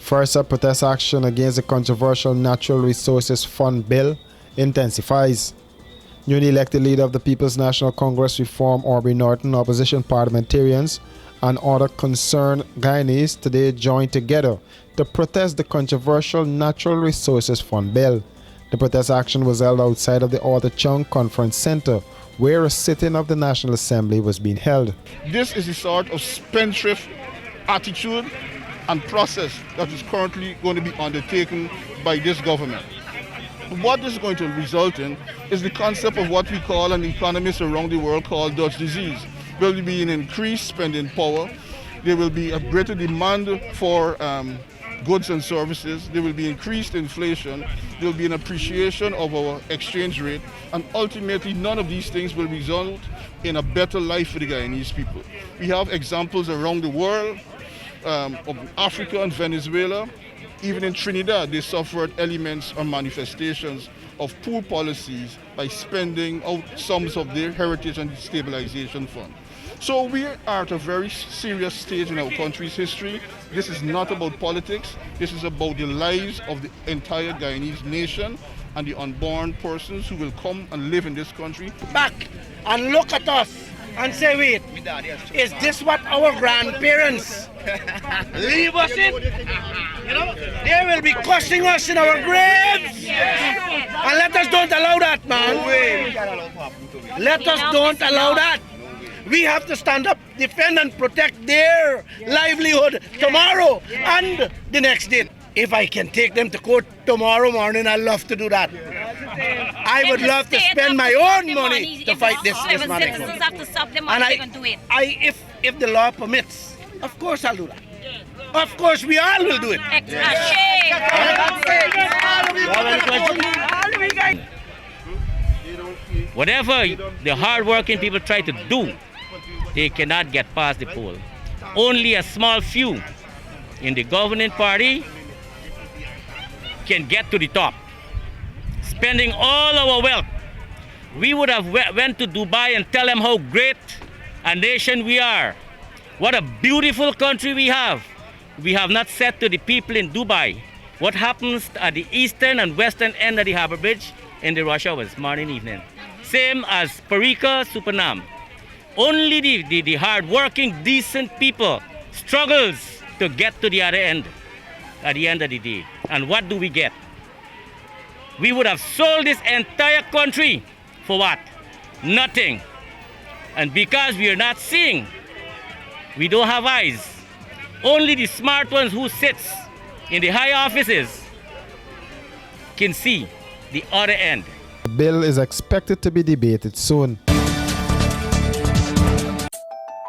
First up, protest action against the controversial Natural Resources Fund bill intensifies. Newly elected leader of the People's National Congress Reform, Aubrey Norton, opposition parliamentarians, and other concerned Guyanese today joined together to protest the controversial Natural Resources Fund bill. The protest action was held outside of the Arthur Chung Conference Center, where a sitting of the National Assembly was being held. This is the sort of spendthrift attitude and process that is currently going to be undertaken by this government. What this is going to result in is the concept of what we call, and economists around the world call, Dutch disease. There will be an increased spending power. There will be a greater demand for goods and services. There will be increased inflation. There will be an appreciation of our exchange rate. And ultimately, none of these things will result in a better life for the Guyanese people. We have examples around the world of Africa and Venezuela. Even in Trinidad, they suffered elements or manifestations of poor policies by spending out sums of their heritage and stabilization fund. So we are at a very serious stage in our country's history. This is not about politics. This is about the lives of the entire Guyanese nation and the unborn persons who will come and live in this country. Back and look at us and say, wait, is this what our grandparents leave us in? You know, they will be cursing us in our graves. And let us don't allow that, man. Let us don't allow that. We have to stand up, defend and protect their livelihood tomorrow and the next day. If I can take them to court tomorrow morning, I'd love to do that. I would love to spend my own money to fight this matter. And if the law permits, of course I'll do that. Of course we all will do it. Whatever the hard-working people try to do, they cannot get past the poll. Only a small few in the governing party can get to the top, spending all our wealth. We would have went to Dubai and tell them how great a nation we are. What a beautiful country we have. We have not said to the people in Dubai what happens at the eastern and western end of the Harbour Bridge in the rush hours, morning and evening. Same as Parika, Supanam. Only the hard-working, decent people struggles to get to the other end at the end of the day. And what do we get? We would have sold this entire country for what? Nothing. And because we are not seeing, we don't have eyes. Only the smart ones who sits in the high offices can see the other end. The bill is expected to be debated soon.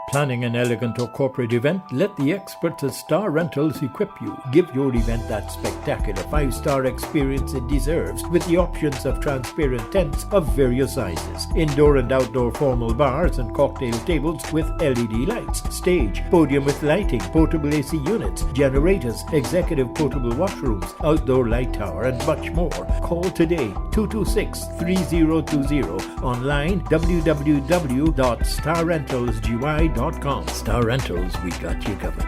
Planning an elegant or corporate event? Let the experts at Star Rentals equip you. Give your event that spectacular 5-star experience it deserves with the options of transparent tents of various sizes, indoor and outdoor formal bars and cocktail tables with LED lights, stage, podium with lighting, portable AC units, generators, executive portable washrooms, outdoor light tower and much more. Call today 226-3020, online www.starrentalsgy.com. Star Rentals, we got you covered.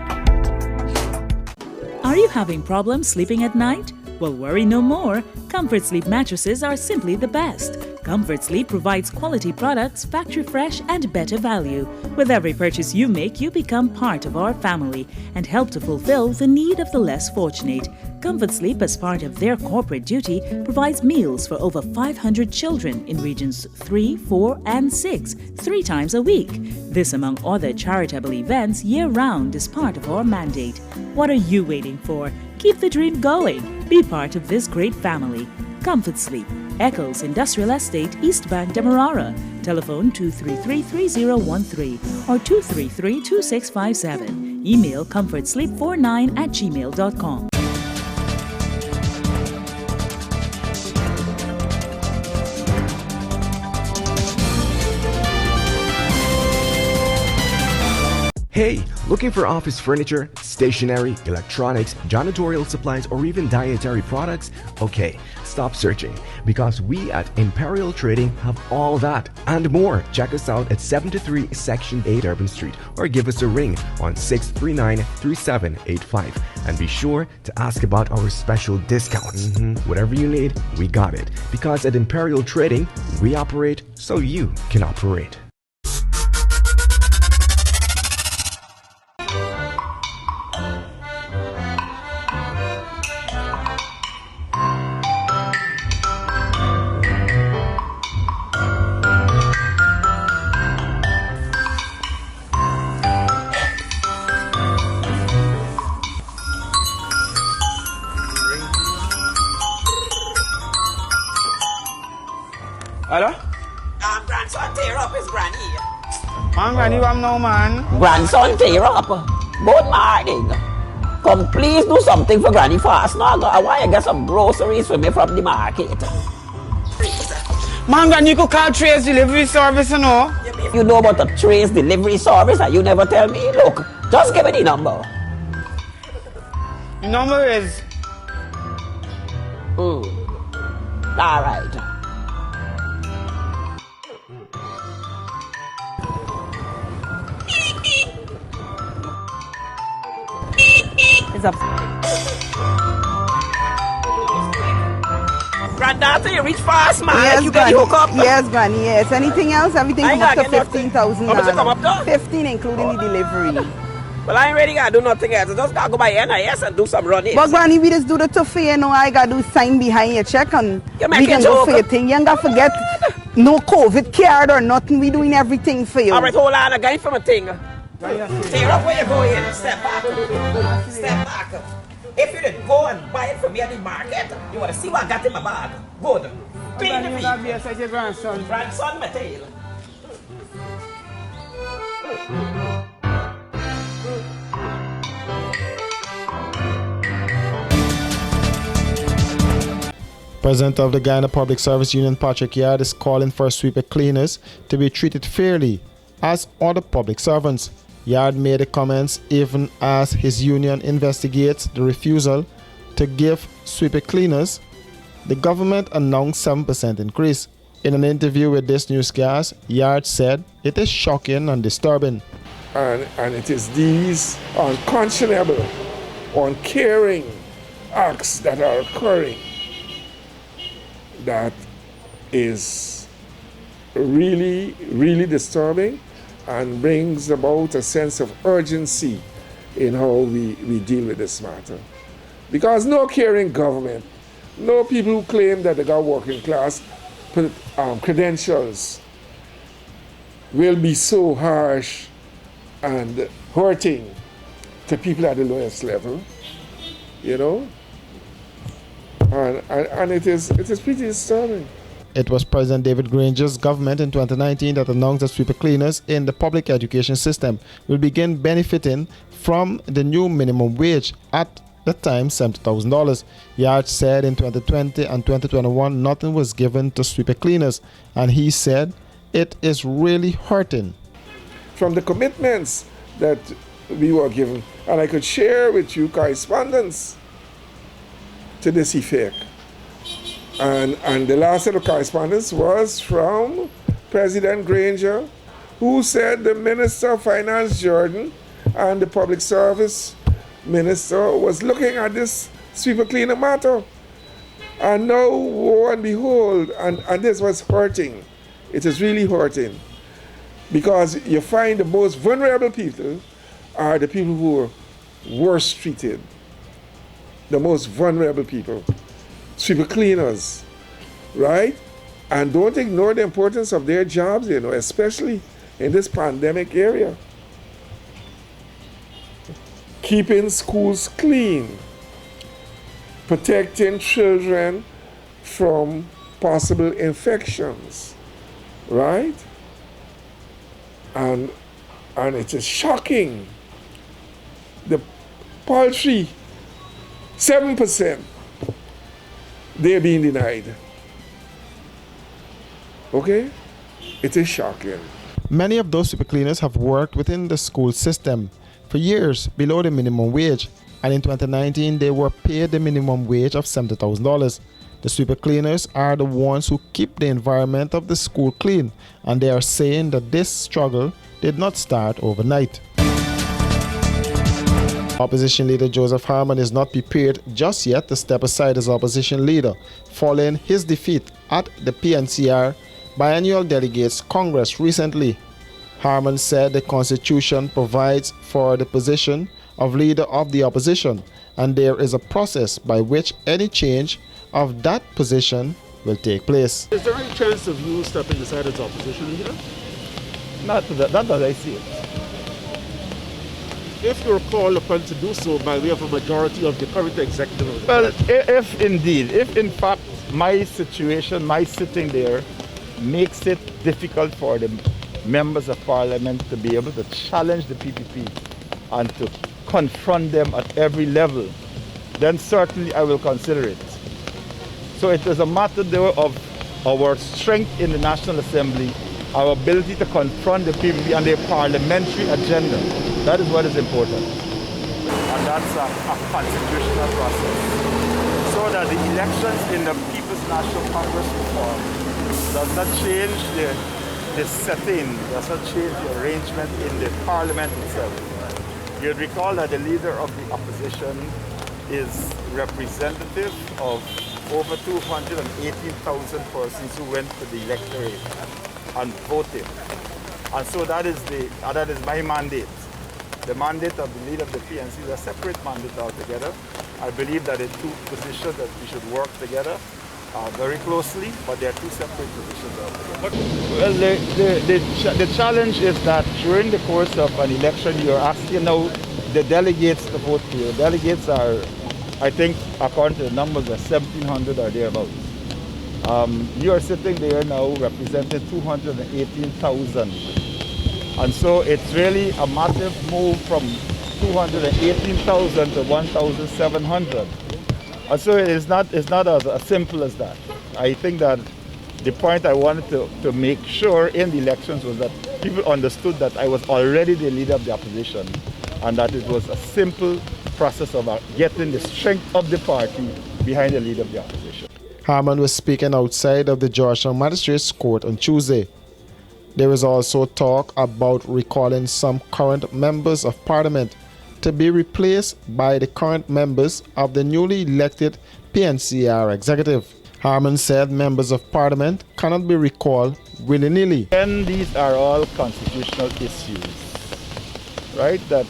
Are you having problems sleeping at night? Well, worry no more. Comfort Sleep mattresses are simply the best. Comfort Sleep provides quality products, factory fresh and better value. With every purchase you make, you become part of our family and help to fulfill the need of the less fortunate. Comfort Sleep, as part of their corporate duty, provides meals for over 500 children in regions 3, 4 and 6, 3 times a week. This, among other charitable events, year-round is part of our mandate. What are you waiting for? Keep the dream going. Be part of this great family. Comfort Sleep, Eccles Industrial Estate, East Bank, Demerara. Telephone 233-3013 or 233-2657. Email comfortsleep49@gmail.com. Hey, Looking for office furniture, stationery, electronics, janitorial supplies, or even dietary products? Okay, stop searching, because we at Imperial Trading have all that and more. Check us out at 73 Section 8 Urban Street, or give us a ring on 639-3785. And be sure to ask about our special discounts. Whatever you need, we got it. Because at Imperial Trading, we operate so you can operate. Hello? Grandson tear up his granny. Man, granny, I'm no man. Grandson tear up. Both morning. Come please do something for granny fast. No, I want to get some groceries for me from the market. Man, granny, you could call Trace Delivery Service, you know. You know about the Trace Delivery Service and you never tell me? Look, just give me the number. The number is... All right. It's up. Granddaughter, you reach fast, man. Yes, You get Granny. hook up. Yes, Granny, yes. Anything else? Everything I come up ain't to gotta get 15,000. How much it come up to? 15, including the delivery. Well, I ain't ready to do nothing else. I just gotta go by NIS and do some running. But Granny, we just do the tough for you know. I gotta do sign behind your check and You make we a can go joke. for your thing. You ain't gotta forget no COVID card or nothing. We doing everything for you. All right, hold on. I got it from a thing. Tear up where you go in. Step back. Step back. If you didn't go and buy it from me at the market, you want to see what I got in my bag. Good. Clean the You got feet. be such a grandson. Grandson, my tail. President of the Guyana Public Service Union, Patrick Yard, is calling for sweeper cleaners to be treated fairly as other public servants. Yard made the comments even as his union investigates the refusal to give sweeper cleaners the government announced 7% increase. In an interview with this newscast, Yard said it is shocking and disturbing. And it is these unconscionable, uncaring acts that are occurring that is really, really disturbing and brings about a sense of urgency in how we deal with this matter. Because no caring government, no people who claim that they got working class credentials will be so harsh and hurting to people at the lowest level, you know? And it is pretty disturbing. It was President David Granger's government in 2019 that announced that sweeper cleaners in the public education system will begin benefiting from the new minimum wage, at the time $70,000. Yard said in 2020 and 2021 nothing was given to sweeper cleaners, and he said it is really hurting. From the commitments that we were given, and I could share with you correspondence to this effect. And the last set of correspondence was from President Granger, who said the Minister of Finance, Jordan, and the Public Service Minister was looking at this sweeper cleaner matter. And now, lo and behold, and this was hurting. It is really hurting. Because you find the most vulnerable people are the people who are worst treated. The most vulnerable people. Sweeper cleaners, right? And don't ignore the importance of their jobs, you know, especially in this pandemic area. Keeping schools clean, protecting children from possible infections, right? And it is shocking. The poultry, 7%, they're being denied. Okay? It is shocking. Many of those sweeper cleaners have worked within the school system. for years below the minimum wage, and in 2019 they were paid the minimum wage of $70,000. The sweeper cleaners are the ones who keep the environment of the school clean, and they are saying that this struggle did not start overnight. Opposition leader Joseph Harmon is not prepared just yet to step aside as opposition leader following his defeat at the PNCR Biennial Delegates Congress recently. Harmon said the Constitution provides for the position of leader of the opposition, and there is a process by which any change of that position will take place. Is there any chance of you stepping aside as opposition leader? Not that I see it. If you're called upon to do so by way of a majority of the current executive of the Well, party. if in fact my situation, my sitting there, makes it difficult for the members of parliament to be able to challenge the PPP and to confront them at every level, then certainly I will consider it. So it is a matter though of our strength in the National Assembly, our ability to confront the PPP and their parliamentary agenda. That is what is important. And that's a constitutional process. So that the elections in the People's National Congress reform does not change the setting, does not change the arrangement in the parliament itself. You'd recall that the leader of the opposition is representative of over 218,000 persons who went to the electorate and voted. And so that is my mandate. The mandate of the leader of the PNC is a separate mandate altogether. I believe that the two positions that we should work together very closely, but they are two separate positions altogether. Well, the challenge is that during the course of an election, you're asking now the delegates to vote for you. The delegates are, I think, according to the numbers, are 1,700 or thereabouts. You are sitting there now representing 218,000. And so it's really a massive move from 218,000 to 1,700. And so it's not as simple as that. I think that the point I wanted to make sure in the elections was that people understood that I was already the leader of the opposition and that it was a simple process of getting the strength of the party behind the leader of the opposition. Harmon was speaking outside of the Georgetown Magistrates Court on Tuesday. There is also talk about recalling some current members of parliament to be replaced by the current members of the newly elected PNCR executive. Harmon said members of parliament cannot be recalled willy-nilly. And these are all constitutional issues, right? That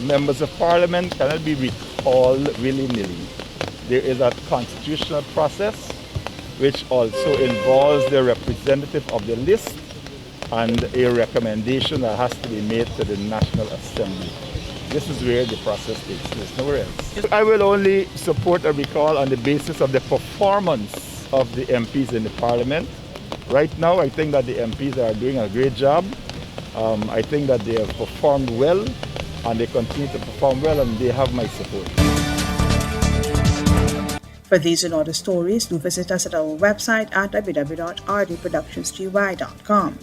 members of parliament cannot be recalled willy-nilly. There is a constitutional process which also involves the representative of the list and a recommendation that has to be made to the National Assembly. This is where the process takes place, nowhere else. I will only support a recall on the basis of the performance of the MPs in the Parliament. Right now, I think that the MPs are doing a great job. I think that they have performed well, and they continue to perform well, and they have my support. For these and other stories, do visit us at our website at www.rdproductionsgy.com.